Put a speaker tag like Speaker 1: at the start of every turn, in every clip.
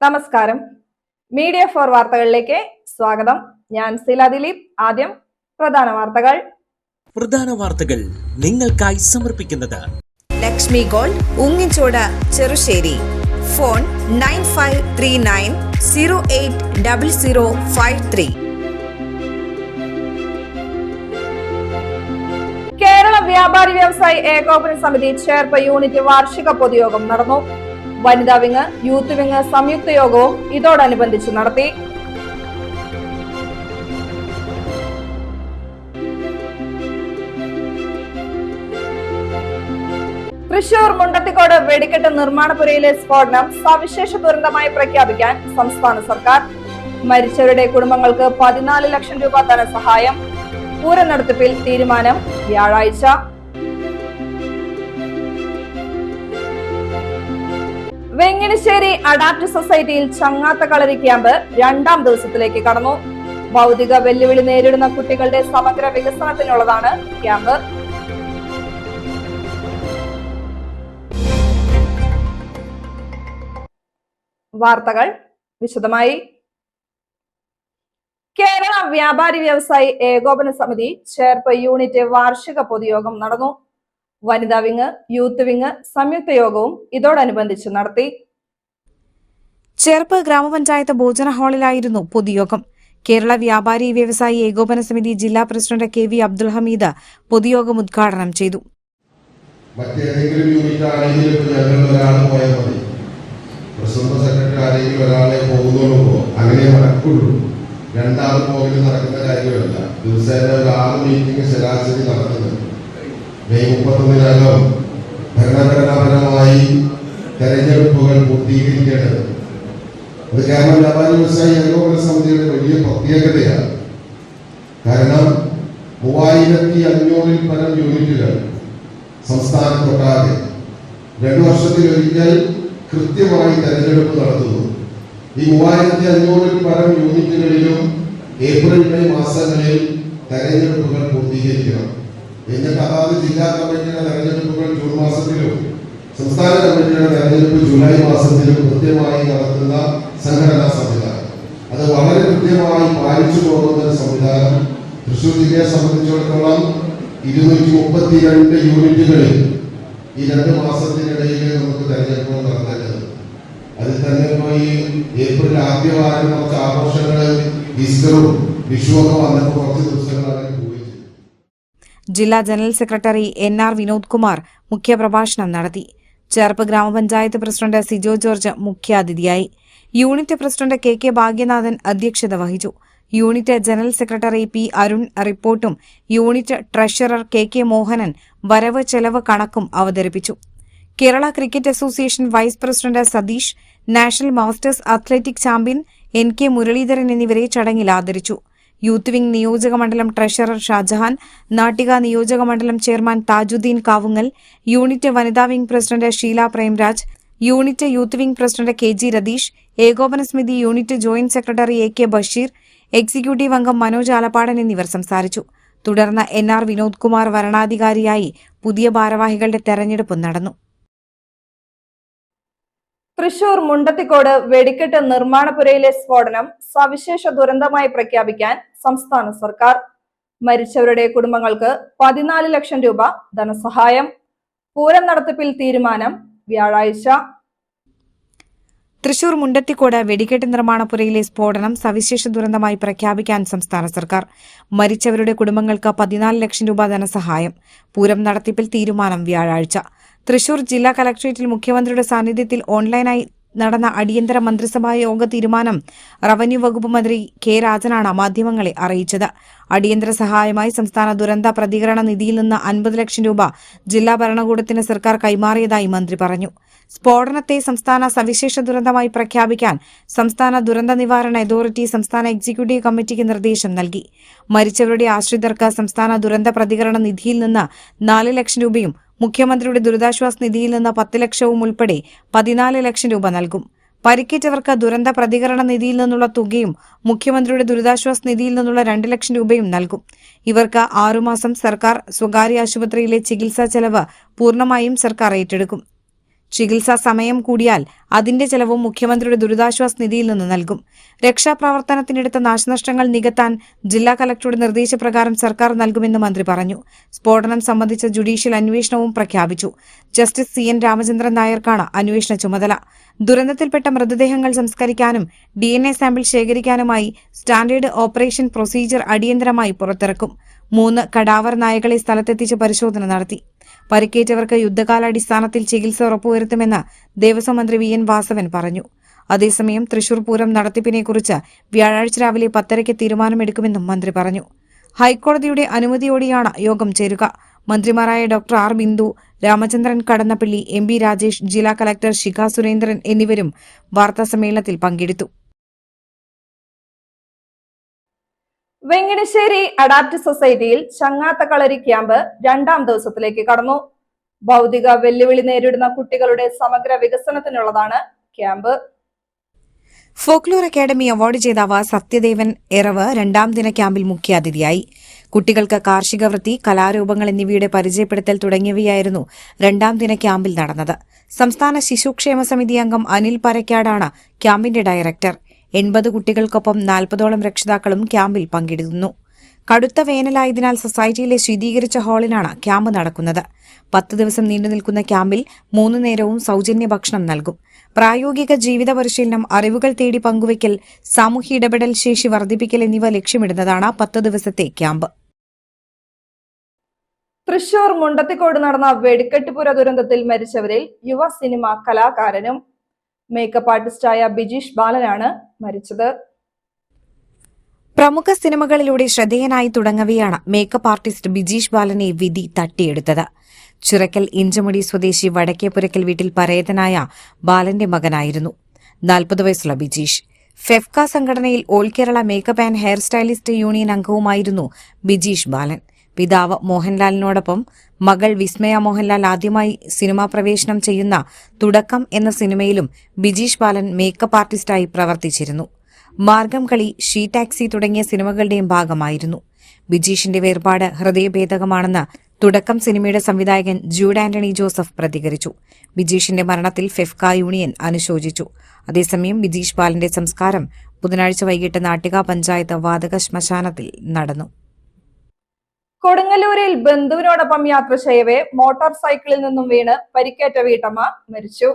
Speaker 1: നമസ്കാരം. Media for വാർത്തകളിലേക്ക് സ്വാഗതം. ഞാൻ സില ദിലീപ്. ആദ്യം
Speaker 2: പ്രധാന വാർത്തകൾ നിങ്ങൾക്കായി സമർപ്പിക്കുന്നത്
Speaker 3: ലക്ഷ്മി ഗോൾഡ്, ഉങ്ങിച്ചോട്, ചെറുശ്ശേരി. ഫോൺ 9539080053.
Speaker 1: കേരള വ്യാപാരി വ്യവസായി ഏകോപന സമിതി ചേർപ്പ് യൂണിറ്റ് വാർഷിക പൊതുയോഗം നടന്നു. വനിതാ വിങ്, യൂത്ത് വിങ് സംയുക്ത യോഗവും ഇതോടനുബന്ധിച്ച് നടത്തി. തൃശൂർ മുണ്ടത്തിക്കോട് വെടിക്കെട്ട് നിർമ്മാണപുരയിലെ സ്ഫോടനം സവിശേഷ ദുരന്തമായി പ്രഖ്യാപിക്കാൻ സംസ്ഥാന സർക്കാർ. മരിച്ചവരുടെ കുടുംബങ്ങൾക്ക് 14 ലക്ഷം രൂപ ധനസഹായം. പൂരം നടത്തിപ്പിൽ തീരുമാനം വ്യാഴാഴ്ച. വെങ്ങിണിശ്ശേരി അഡാപ്റ്റ് സൊസൈറ്റിയിൽ ചങ്ങാത്ത കളരി ക്യാമ്പ് 2ാം ദിവസത്തിലേക്ക് കടന്നു. ഭൗതിക വെല്ലുവിളി നേരിടുന്ന കുട്ടികളുടെ സമഗ്ര വികസനത്തിനുള്ളതാണ് ക്യാമ്പ്. വാർത്തകൾ വിശദമായി. കേരള വ്യാപാരി വ്യവസായി ഏകോപന സമിതി ചേർപ്പ് യൂണിറ്റ് വാർഷിക പൊതുയോഗം നടന്നു. വനിതാ വിങ്, യൂത്ത് വിങ് സംയുക്ത യോഗവും ഇതോടനുബന്ധിച്ച് നടത്തി.
Speaker 4: ചേർപ്പ് ഗ്രാമപഞ്ചായത്ത് ഭോജന ഹാളിലായിരുന്നു പൊതുയോഗം. കേരള വ്യാപാരി വ്യവസായി ഏകോപന സമിതി ജില്ലാ പ്രസിഡന്റ് KV അബ്ദുൽ ഹമീദ് പൊതുയോഗം ഉദ്ഘാടനം ചെയ്തു.
Speaker 5: മറ്റേതെങ്കിലും യൂണിറ്റ് ആണെങ്കിലും ഒരാൾ പോയാൽ മതി, പ്രസിഡന്റ് സെക്രട്ടറി ആരെങ്കിലും ഒരാളെ പോകുന്നുള്ളൂ, അങ്ങനെ നടക്കുള്ളൂ. രണ്ടാൾ പോകൽ നടക്കുന്ന കാര്യമല്ല. ദിവസേന ഒരു 6 മീറ്റിംഗ് ശരാശരി നടത്തുന്നത്. മെയ് 31-നകം ഭരണഘടനാപരമായി തെരഞ്ഞെടുപ്പുകൾ പൂർത്തീകരിക്കേണ്ടത്. അത് കേരള വ്യാപാരി വ്യവസായി ഏകോപന സമിതിയുടെ വലിയ പ്രത്യേകതയാണ്. കാരണം 3500-ൽ പരം യൂണിറ്റുകൾ സംസ്ഥാനത്തൊട്ടാകെ 2 വർഷത്തിലൊരിക്കൽ കൃത്യമായി തെരഞ്ഞെടുപ്പ് നടത്തുന്നു. ഈ 3500-ൽ പരം യൂണിറ്റുകളിലും ഏപ്രിൽ മെയ് മാസങ്ങളിൽ തെരഞ്ഞെടുപ്പുകൾ പൂർത്തീകരിക്കണം. എന്നിട്ട് അതാത് ജില്ലാ കമ്മിറ്റിയുടെ തെരഞ്ഞെടുപ്പുകൾ ജൂൺ മാസത്തിലും സംസ്ഥാന കമ്മിറ്റിയുടെ തെരഞ്ഞെടുപ്പ് ജൂലൈ മാസത്തിലും കൃത്യമായി നടത്തുന്ന സംഘടനാ സംവിധാനം, അത് വളരെ കൃത്യമായി പാലിച്ചു പോകുന്ന ഒരു സംവിധാനം തൃശൂർ ജില്ലയെ സംബന്ധിച്ചിടത്തോളം 232 യൂണിറ്റുകളിൽ ഈ 2 മാസത്തിനിടയിൽ നമുക്ക് തെരഞ്ഞെടുപ്പ് നടത്തേണ്ടത്. അതിൽ തന്നെ ഇപ്പോൾ ഈ ഏപ്രിൽ ആദ്യവാരം കുറച്ച് ആഘോഷങ്ങൾ, ഈസ്റ്ററും വിഷുവൊക്കെ വന്നപ്പോൾ കുറച്ച് ദിവസങ്ങളാണ്.
Speaker 4: ജില്ലാ general secretary NR Vinod Kumar മുഖ്യപ്രഭാഷണം നടത്തി. ചേർപ്പ് ഗ്രാമപഞ്ചായത്ത് പ്രസിഡന്റ് സിജോ ജോർജ് മുഖ്യാതിഥിയായി. യൂണിറ്റ് പ്രസിഡന്റ് KK ഭാഗ്യനാഥൻ അധ്യക്ഷത വഹിച്ചു. Unit general secretary P Arun റിപ്പോർട്ടും യൂണിറ്റ് ട്രഷറർ KK മോഹനൻ വരവ് ചെലവ് കണക്കും അവതരിപ്പിച്ചു. Kerala cricket association vice president Satheesh, national masters athletic champion NK Muraleedharan എന്നിവരെ ചടങ്ങിൽ ആദരിച്ചു. യൂത്ത് വിംഗ് നിയോജക മണ്ഡലം ട്രഷറർ ഷാജഹാൻ, നാട്ടിക നിയോജക മണ്ഡലം ചെയർമാൻ താജുദ്ദീൻ കാവുങ്ങൽ, യൂണിറ്റ് വനിതാ wing president Sheela Premraj, unit youth wing president KG Ratheesh, ഏകോപന സമിതി unit joint secretary AK Basheer, executive അംഗം മനോജ് ആലപ്പാടൻ എന്നിവർ സംസാരിച്ചു. തുടർന്ന് NR വിനോദ് കുമാർ വരണാധികാരിയായി പുതിയ ഭാരവാഹികളുടെ തെരഞ്ഞെടുപ്പ് നടന്നു.
Speaker 1: തൃശൂർ മുണ്ടത്തിക്കോട് വെടിക്കെട്ട് നിർമ്മാണപുരയിലെ സ്ഫോടനം സവിശേഷ ദുരന്തമായി പ്രഖ്യാപിക്കാൻ സംസ്ഥാന സർക്കാർ. മരിച്ചവരുടെ കുടുംബങ്ങൾക്ക് 14 ലക്ഷം രൂപ ധനസഹായം. പൂരം നടത്തിപ്പിൽ തീരുമാനം വ്യാഴാഴ്ച.
Speaker 4: തൃശൂർ മുണ്ടത്തിക്കോട് വെടിക്കെട്ട് നിർമ്മാണപുരയിലെ സ്ഫോടനം സവിശേഷ ദുരന്തമായി പ്രഖ്യാപിക്കാൻ സംസ്ഥാന സർക്കാർ. മരിച്ചവരുടെ കുടുംബങ്ങൾക്ക് 14 ലക്ഷം രൂപ ധനസഹായം. പൂരം നടത്തിപ്പിൽ തീരുമാനം വ്യാഴാഴ്ച. തൃശൂർ ജില്ലാ കലക്ട്രേറ്റിൽ മുഖ്യമന്ത്രിയുടെ സാന്നിധ്യത്തിൽ ഓൺലൈനായി നടന്ന അടിയന്തര മന്ത്രിസഭാ യോഗ തീരുമാനം റവന്യൂ വകുപ്പ് മന്ത്രി K രാജനാണ് മാധ്യമങ്ങളെ അറിയിച്ചത്. അടിയന്തര സഹായമായി സംസ്ഥാന ദുരന്ത പ്രതികരണ നിധിയിൽ നിന്ന് 50 ലക്ഷം രൂപ ജില്ലാ ഭരണകൂടത്തിന് സർക്കാർ കൈമാറിയതായി മന്ത്രി പറഞ്ഞു. സ്ഫോടനത്തെ സംസ്ഥാന സവിശേഷ ദുരന്തമായി പ്രഖ്യാപിക്കാൻ സംസ്ഥാന ദുരന്ത നിവാരണ അതോറിറ്റി സംസ്ഥാന എക്സിക്യൂട്ടീവ് കമ്മിറ്റിക്ക് നിർദ്ദേശം നൽകി. മരിച്ചവരുടെ ആശ്രിതർക്ക് സംസ്ഥാന ദുരന്ത പ്രതികരണ നിധിയിൽ നിന്ന് 4 ലക്ഷം രൂപയും മുഖ്യമന്ത്രിയുടെ ദുരിതാശ്വാസ നിധിയിൽ നിന്ന് 10 ലക്ഷവും ഉൾപ്പെടെ 14 ലക്ഷം രൂപ നൽകും. പരിക്കേറ്റവർക്ക് ദുരന്ത പ്രതികരണ നിധിയിൽ നിന്നുള്ള തുകയും മുഖ്യമന്ത്രിയുടെ ദുരിതാശ്വാസ നിധിയിൽ നിന്നുള്ള 2 ലക്ഷം രൂപയും നൽകും. ഇവർക്ക് 6 മാസം സർക്കാർ സ്വകാര്യ ആശുപത്രിയിലെ ചികിത്സാ ചെലവ് പൂർണ്ണമായും സർക്കാർ ഏറ്റെടുക്കും. ചികിത്സാ സമയം കൂടിയാൽ അതിന്റെ ചെലവും മുഖ്യമന്ത്രിയുടെ ദുരിതാശ്വാസ നിധിയിൽ നിന്ന് നൽകും. രക്ഷാപ്രവർത്തനത്തിനെടുത്ത നാശനഷ്ടങ്ങൾ നികത്താൻ ജില്ലാ കലക്ടറുടെ നിർദ്ദേശപ്രകാരം സർക്കാർ നൽകുമെന്ന് മന്ത്രി പറഞ്ഞു. സ്ഫോടനം സംബന്ധിച്ച ജുഡീഷ്യൽ അന്വേഷണവും പ്രഖ്യാപിച്ചു. ജസ്റ്റിസ് CN രാമചന്ദ്രൻ നായർക്കാണ് അന്വേഷണ ചുമതല. ദുരന്തത്തിൽപ്പെട്ട മൃതദേഹങ്ങൾ സംസ്കരിക്കാനും DNA സാമ്പിൾ ശേഖരിക്കാനുമായി സ്റ്റാൻഡേർഡ് ഓപ്പറേഷൻ പ്രൊസീജിയർ അടിയന്തരമായി പുറത്തിറക്കും. 3 കടാവർ നായകളെ സ്ഥലത്തെത്തിച്ച് പരിശോധന നടത്തി. പരിക്കേറ്റവർക്ക് യുദ്ധകാലാടിസ്ഥാനത്തിൽ ചികിത്സ ഉറപ്പുവരുത്തുമെന്ന് ദേവസ്വം മന്ത്രി VN വാസവൻ പറഞ്ഞു. അതേസമയം തൃശൂർ പൂരം നടത്തിപ്പിനെക്കുറിച്ച് വ്യാഴാഴ്ച രാവിലെ 10:30 തീരുമാനമെടുക്കുമെന്നും മന്ത്രി പറഞ്ഞു. ഹൈക്കോടതിയുടെ അനുമതിയോടെയാണ് യോഗം ചേരുക. മന്ത്രിമാരായ doctor R. Bindu, Ramachandran Kadannappally, MP Rajesh, ജില്ലാ കലക്ടർ ശിഖ സുരേന്ദ്രൻ എന്നിവരും വാർത്താസമ്മേളനത്തിൽ പങ്കെടുത്തു.
Speaker 1: വെങ്ങണശ്ശേരി അഡാപ്റ്റ് സൊസൈറ്റിയിൽ ചങ്ങാത്തകളരി ക്യാമ്പ് 2ാം ദിവസത്തിലേക്ക് കടന്നു. ഭൗതിക വെല്ലുവിളി നേരിടുന്ന കുട്ടികളുടെ സമഗ്ര വികസനത്തിനുള്ളതാണ് ക്യാമ്പ്.
Speaker 4: ഫോക്ലോർ അക്കാദമി അവാർഡ് ജേതാവ് സത്യദേവൻ എറവ് 2ാം ദിന ക്യാമ്പിൽ മുഖ്യാതിഥിയായി. കുട്ടികൾക്ക് കാർഷിക വൃത്തി, കലാരൂപങ്ങൾ എന്നിവയുടെ പരിചയപ്പെടുത്തൽ തുടങ്ങിയവയായിരുന്നു 2ാം ദിന ക്യാമ്പിൽ നടന്നത്. സംസ്ഥാന ശിശുക്ഷേമ സമിതി അംഗം അനിൽ പരക്കാടാണ് ക്യാമ്പിന്റെ ഡയറക്ടർ. 80 കുട്ടികൾക്കൊപ്പം 40ഓളം രക്ഷിതാക്കളും ക്യാമ്പിൽ പങ്കെടുക്കുന്നു. കടുത്ത വേനലായതിനാൽ സൊസൈറ്റിയിലെ ശീതീകരിച്ച ഹാളിലാണ് ക്യാമ്പ് നടക്കുന്നത്. 10 ദിവസം നീണ്ടുനിൽക്കുന്ന ക്യാമ്പിൽ 3 നേരവും സൗജന്യ ഭക്ഷണം നൽകും. പ്രായോഗിക ജീവിത പരിശീലനം, അറിവുകൾ തേടി പങ്കുവയ്ക്കൽ, സാമൂഹ്യ ഇടപെടൽ ശേഷി വർദ്ധിപ്പിക്കൽ എന്നിവ ലക്ഷ്യമിടുന്നതാണ് 10 ദിവസത്തെ ക്യാമ്പ്.
Speaker 1: തൃശൂർ മുണ്ടത്തിക്കോട് നടന്ന വെടിക്കെട്ടുപുര ദുരന്തത്തിൽ മരിച്ചവരിൽ യുവ സിനിമ കലാകാരനും മേക്കപ്പ് ആർട്ടിസ്റ്റായ ബിജീഷ് ബാലനാണ് മരിച്ചത്.
Speaker 4: പ്രമുഖ സിനിമകളിലൂടെ ശ്രദ്ധേയനായി തുടങ്ങവെയാണ് മേക്കപ്പ് ആർട്ടിസ്റ്റ് ബിജീഷ് ബാലനെ വിധി തട്ടിയെടുത്തത്. ചിറക്കൽ ഇഞ്ചമുടി സ്വദേശി വടക്കേപുരക്കൽ വീട്ടിൽ പരേതനായ ബാലന്റെ മകനായിരുന്നു 40 വയസ്സുള്ള ബിജീഷ്. ഫെഫ്ക സംഘടനയിൽ all Kerala makeup and hair stylist union അംഗവുമായിരുന്നു ബിജീഷ് ബാലൻ. പിതാവ് മോഹൻലാലിനോടൊപ്പം മകൾ വിസ്മയ മോഹൻലാൽ ആദ്യമായി സിനിമാ പ്രവേശനം ചെയ്യുന്ന തുടക്കം എന്ന സിനിമയിലും ബിജീഷ് ബാലൻ മേക്കപ്പ് ആർട്ടിസ്റ്റായി പ്രവർത്തിച്ചിരുന്നു. മാർഗം കളി, ഷീ ടാക്സി തുടങ്ങിയ സിനിമകളുടെയും ഭാഗമായിരുന്നു. ബിജീഷിന്റെ വേർപാട് ഹൃദയഭേദകമാണെന്ന് തുടക്കം സിനിമയുടെ സംവിധായകൻ ജൂഡ് ആന്റണി ജോസഫ് പ്രതികരിച്ചു. ബിജീഷിന്റെ മരണത്തിൽ ഫെഫ്ക യൂണിയൻ അനുശോചിച്ചു. അതേസമയം ബിജീഷ് ബാലന്റെ സംസ്കാരം ബുധനാഴ്ച വൈകിട്ട് നാട്ടിക പഞ്ചായത്ത് വാതക ശ്മശാനത്തിൽ നടന്നു.
Speaker 1: കൊടുങ്ങല്ലൂരിൽ ബന്ധുവിനോടൊപ്പം യാത്ര ചെയ്യവേ മോട്ടോർ സൈക്കിളിൽ നിന്നും വീണ് പരിക്കേറ്റ വീട്ടമ്മ മരിച്ചു.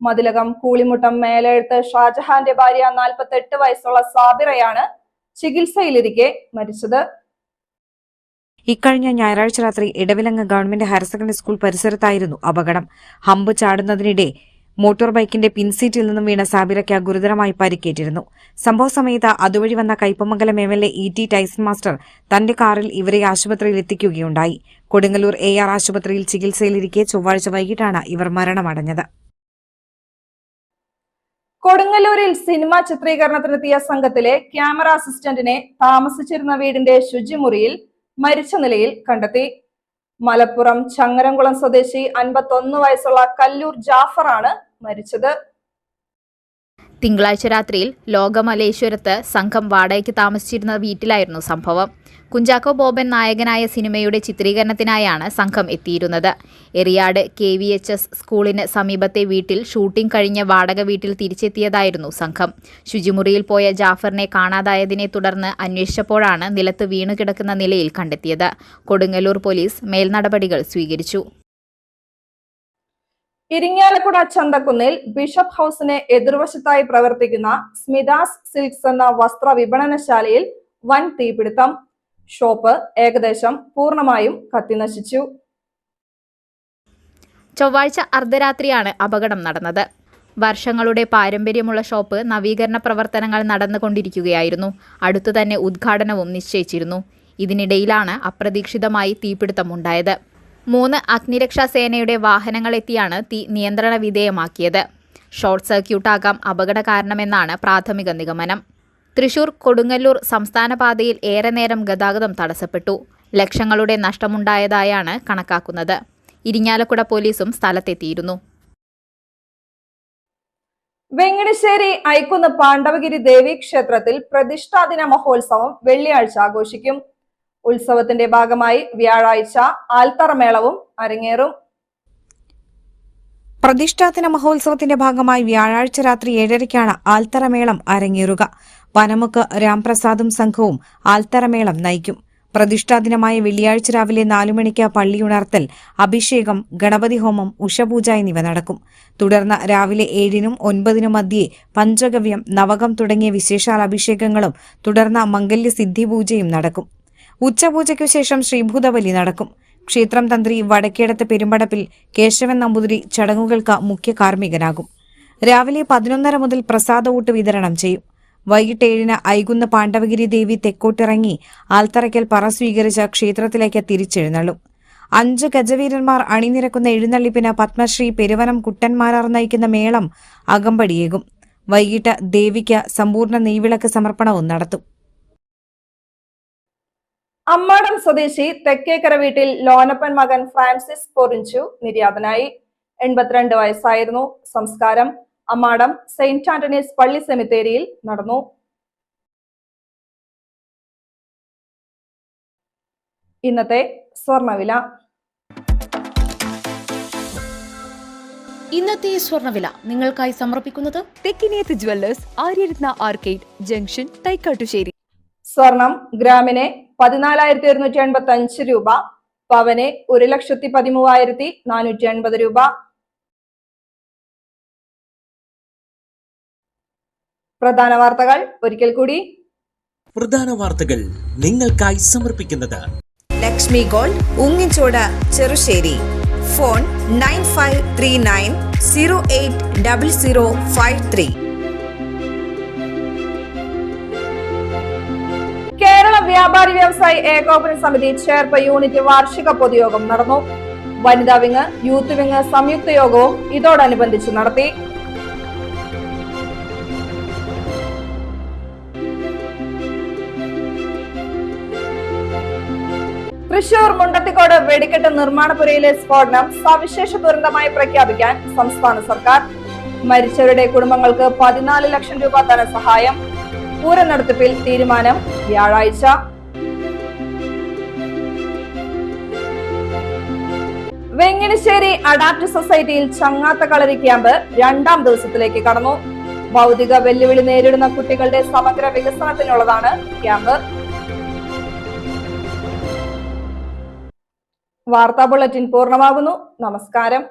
Speaker 1: മതിലകം കൂളിമുട്ടം മേലെഴുത്ത് ഷാജഹാന്റെ ഭാര്യ 48 വയസ്സുള്ള സാബിറയാണ് ചികിത്സയിലിരിക്കെ മരിച്ചത്.
Speaker 4: ഇക്കഴിഞ്ഞ ഞായറാഴ്ച രാത്രി Edavilangu government higher secondary school പരിസരത്തായിരുന്നു അപകടം. ഹമ്പ് ചാടുന്നതിനിടെ മോട്ടോർ ബൈക്കിന്റെ പിൻസീറ്റിൽ നിന്നും വീണ സാബിറയ്ക്ക് ഗുരുതരമായി പരിക്കേറ്റിരുന്നു. സംഭവ സമയത്ത് അതുവഴി വന്ന Kaipamangalam MLA ET Tyson master തന്റെ കാറിൽ ഇവരെ ആശുപത്രിയിൽ എത്തിക്കുകയുണ്ടായി. കൊടുങ്ങല്ലൂർ AR ആശുപത്രിയിൽ ചികിത്സയിലിരിക്കെ ചൊവ്വാഴ്ച വൈകിട്ടാണ് ഇവർ മരണമടഞ്ഞത്.
Speaker 1: കൊടുങ്ങല്ലൂരിൽ സിനിമാ ചിത്രീകരണത്തിനെത്തിയ സംഘത്തിലെ ക്യാമറ അസിസ്റ്റന്റിനെ താമസിച്ചിരുന്ന വീടിന്റെ ശുചിമുറിയിൽ മരിച്ച നിലയിൽ കണ്ടെത്തി. മലപ്പുറം ചങ്ങരംകുളം സ്വദേശി 51 വയസ്സുള്ള കല്ലൂർ ജാഫറാണ് മരിച്ചത്.
Speaker 6: തിങ്കളാഴ്ച രാത്രിയിൽ ലോകമലേശ്വരത്ത് സംഘം വാടകയ്ക്ക് താമസിച്ചിരുന്ന വീട്ടിലായിരുന്നു സംഭവം. കുഞ്ചാക്കോ ബോബൻ നായകനായ സിനിമയുടെ ചിത്രീകരണത്തിനായാണ് സംഘം എത്തിയിരുന്നത്. എറിയാട് KVHS സ്കൂളിന് സമീപത്തെ വീട്ടിൽ ഷൂട്ടിംഗ് കഴിഞ്ഞ വാടക വീട്ടിൽ തിരിച്ചെത്തിയതായിരുന്നു സംഘം. ശുചിമുറിയിൽ പോയ ജാഫറിനെ കാണാതായതിനെ തുടർന്ന് അന്വേഷിച്ചപ്പോഴാണ് നിലത്ത് വീണുകിടക്കുന്ന നിലയിൽ കണ്ടെത്തിയത്. കൊടുങ്ങല്ലൂർ പോലീസ് മേൽനടപടികൾ സ്വീകരിച്ചു.
Speaker 1: ഇരിങ്ങാലക്കുട ചന്തക്കുന്നിൽ ബിഷപ്പ് ഹൌസിന് എതിർവശത്തായി പ്രവർത്തിക്കുന്ന സ്മിതാസ് സിൽക്സ് എന്ന വസ്ത്ര വിപണനശാലയിൽ വൻ തീപിടുത്തം. ഷോപ്പ് ഏകദേശം പൂർണ്ണമായും കത്തിനശിച്ചു.
Speaker 6: ചൊവ്വാഴ്ച അർദ്ധരാത്രിയാണ് അപകടം നടന്നത്. വർഷങ്ങളുടെ പാരമ്പര്യമുള്ള ഷോപ്പ് നവീകരണ പ്രവർത്തനങ്ങൾ നടന്നുകൊണ്ടിരിക്കുകയായിരുന്നു. അടുത്തുതന്നെ ഉദ്ഘാടനവും നിശ്ചയിച്ചിരുന്നു. ഇതിനിടയിലാണ് അപ്രതീക്ഷിതമായി തീപിടുത്തമുണ്ടായത്. 3 അഗ്നിരക്ഷാ സേനയുടെ വാഹനങ്ങളെത്തിയാണ് തീ നിയന്ത്രണ വിധേയമാക്കിയത്. ഷോർട്ട് സർക്യൂട്ടാകാം അപകട കാരണമെന്നാണ് പ്രാഥമിക നിഗമനം. തൃശൂർ കൊടുങ്ങല്ലൂർ സംസ്ഥാന പാതയിൽ ഏറെ നേരം ഗതാഗതം തടസ്സപ്പെട്ടു. ലക്ഷങ്ങളുടെ നഷ്ടമുണ്ടായതായാണ് കണക്കാക്കുന്നത്. ഇരിങ്ങാലക്കുട പോലീസും സ്ഥലത്തെത്തിയിരുന്നു.
Speaker 1: വെങ്ങണശ്ശേരി ഐക്കുന്ന് പാണ്ഡവഗിരി ദേവി ക്ഷേത്രത്തിൽ പ്രതിഷ്ഠാദിന മഹോത്സവം വെള്ളിയാഴ്ച ആഘോഷിക്കും. ഉത്സവത്തിന്റെ ഭാഗമായി വ്യാഴാഴ്ച ആൽത്തറമേളവും അരങ്ങേറും.
Speaker 4: പ്രതിഷ്ഠാദിന മഹോത്സവത്തിന്റെ ഭാഗമായി വ്യാഴാഴ്ച രാത്രി 7:30-ക്കാണ് ആൽത്തറമേളം അരങ്ങേറുക. പനമുക്ക് രാംപ്രസാദും സംഘവും ആൽത്തറമേളം നയിക്കും. പ്രതിഷ്ഠാദിനമായ വെള്ളിയാഴ്ച രാവിലെ 4 മണിക്ക് പള്ളിയുണർത്തൽ, അഭിഷേകം, ഗണപതി ഹോമം, ഉഷപൂജ എന്നിവ നടക്കും. തുടർന്ന് രാവിലെ 7-നും 9-നും മധ്യേ പഞ്ചഗവ്യം, നവകം തുടങ്ങിയ വിശേഷാൽ അഭിഷേകങ്ങളും തുടർന്ന് മംഗല്യസിദ്ധി പൂജയും നടക്കും. ഉച്ചപൂജയ്ക്കു ശേഷം ശ്രീഭൂതബലി നടക്കും. ക്ഷേത്രം തന്ത്രി വടക്കേടത്ത് പെരുമ്പടപ്പിൽ കേശവൻ നമ്പൂതിരി ചടങ്ങുകൾക്ക് മുഖ്യ കാർമ്മികനാകും. രാവിലെ 11:30 മുതൽ പ്രസാദഊട്ട് വിതരണം ചെയ്യും. വൈകിട്ട് 7-ന് ഐകുന്ന് പാണ്ഡവഗിരി ദേവി തെക്കോട്ടിറങ്ങി ആൽത്തറയ്ക്കൽ പറ സ്വീകരിച്ച് ക്ഷേത്രത്തിലേക്ക് തിരിച്ചെഴുന്നള്ളും. 5 ഗജവീരന്മാർ അണിനിരക്കുന്ന എഴുന്നള്ളിപ്പിന് പത്മശ്രീ പെരുവനം കുട്ടന്മാരാർ നയിക്കുന്ന മേളം അകമ്പടിയേകും. വൈകിട്ട് ദേവിക്ക് സമ്പൂർണ്ണ നെയ്വിളക്ക് സമർപ്പണവും നടത്തും.
Speaker 1: അമ്മാടം സ്വദേശി തെക്കേക്കര വീട്ടിൽ ലോനപ്പൻ മകൻ ഫ്രാൻസിസ് പൊറിഞ്ചു നിര്യാതനായി. 82 വയസ്സായിരുന്നു. സംസ്കാരം അമ്മാടം സെയിന്റ് ആന്റണീസ് പള്ളി സെമിത്തേരിയിൽ നടന്നു. ഇന്നത്തെ സ്വർണവില.
Speaker 7: ഇന്നത്തെ സ്വർണവില നിങ്ങൾക്കായി സമർപ്പിക്കുന്നത്
Speaker 8: Thekkiniyath jewellers, Aryaratna arcade junction, Thaikkattussery.
Speaker 1: സ്വർണം ഗ്രാമിന് 14,185 രൂപ, പവന് 1,13,480 രൂപ. പ്രധാന വാർത്തകൾ ഒരിക്കൽ കൂടി.
Speaker 2: പ്രധാന വാർത്തകൾ നിങ്ങൾക്കായി സമർപ്പിക്കുന്നത്
Speaker 3: ലക്ഷ്മി ഗോൾഡ്, ഉങ്ങിച്ചോട്, ചെറുശ്ശേരി. ഫോൺ 9539080053.
Speaker 1: കേരള വ്യാപാരി വ്യവസായി ഏകോപന സമിതി ചേർപ്പ് യൂണിറ്റ് വാർഷിക പൊതുയോഗം നടന്നു. വനിതാ വിങ്, യൂത്ത് വിങ് സംയുക്ത യോഗവും ഇതോടനുബന്ധിച്ച് നടത്തി. തൃശൂർ മുണ്ടത്തിക്കോട് വെടിക്കെട്ട് നിർമ്മാണപുരയിലെ സ്ഫോടനം സവിശേഷ ദുരന്തമായി പ്രഖ്യാപിക്കാൻ സംസ്ഥാന സർക്കാർ. മരിച്ചവരുടെ കുടുംബങ്ങൾക്ക് 14 ലക്ഷം രൂപ ധനസഹായം. പൂരം നടത്തിപ്പിൽ തീരുമാനം വ്യാഴാഴ്ച. വെങ്ങിണിശ്ശേരി അഡാപ്റ്റ് സൊസൈറ്റിയിൽ ചങ്ങാത്ത കളരി ക്യാമ്പ് 2ാം ദിവസത്തിലേക്ക് കടന്നു. ഭൗതിക വെല്ലുവിളി നേരിടുന്ന കുട്ടികളുടെ സമഗ്ര വികസനത്തിനുള്ളതാണ് ക്യാമ്പ്. വാർത്താ ബുള്ളറ്റിൻ പൂർണ്ണമാകുന്നു. നമസ്കാരം.